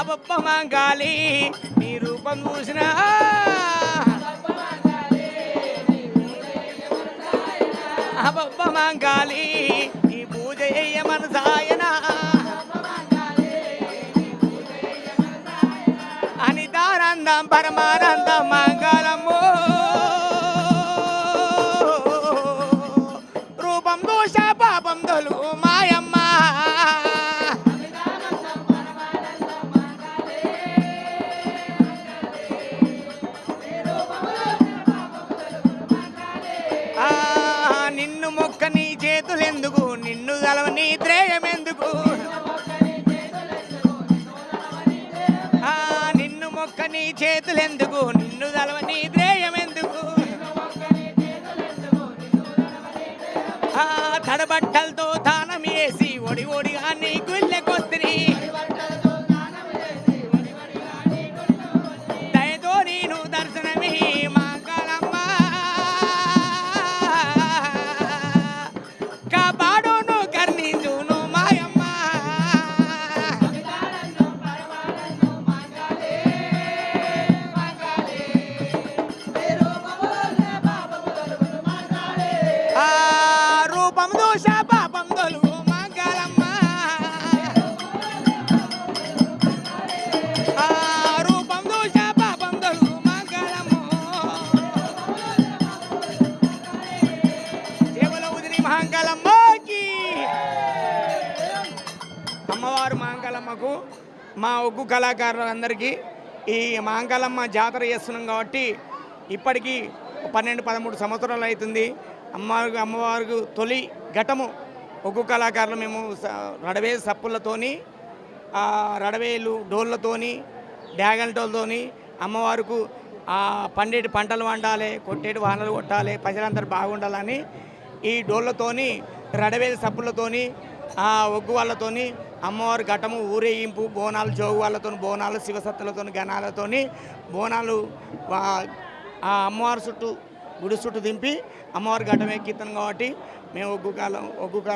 బొప్ప మాంగాలి నీ రూపం చూసినా బొప్ప మాంగాలి నీ పూజ చెయ్యమని సాయన అనితానందం పరమానందం మంగళము రూపం దోష పాపం తొలుగు మాయమ్మ నిన్ను మొక్క నీ చేతులెందుకు నిన్ను గలవ నీ త్రేయమెందుకు నిన్ను మొక్క నీ చేతులెందుకు నిన్ను గలవ నీ త్రేయమెందుకు తడబట్టలతో దానం వేసి ఒడి ఒడిగా నీ గుళ్ళెకొస్తిని దయతో నేను దర్శనమి మంగళమ్మ కాపాడును కర్ణించును మాయమ్మ రూపం దోష పాపం తొలుగు మంగళమ్మ రూపం దోష పాపం తొలుగు మంగళమ్మ కేవల ఉదిరి మంగళమ్మకి అమ్మవారు మాంగళమ్మకు మా ఒగ్గు కళాకారులందరికీ ఈ మాంగళమ్మ జాతర చేస్తున్నాం కాబట్టి ఇప్పటికీ 12-13 సంవత్సరాలు అవుతుంది. అమ్మవారికి తొలి ఘటము ఒగ్గు కళాకారులు మేము రడవే సప్పులతోని రడవేలు డోళ్ళతోని డ్యాగన్లతోని అమ్మవారికి పండేటి పంటలు వండాలి, కొట్టేటి వానలు కొట్టాలి, ప్రజలందరూ బాగుండాలని ఈ డోళ్ళతోని రడవేలు సప్పులతోని ఒగ్గు వాళ్ళతోని అమ్మవారి ఘటము ఊరేగింపు బోనాలు జోగు వాళ్ళతో బోనాలు శివసత్తులతో గణాలతోని బోనాలు ఆ అమ్మవారి చుట్టూ గుడి చుట్టూ దింపి అమ్మవారి ఘటం ఎక్కిస్తాం కాబట్టి మేము ఒగ్గు కాలం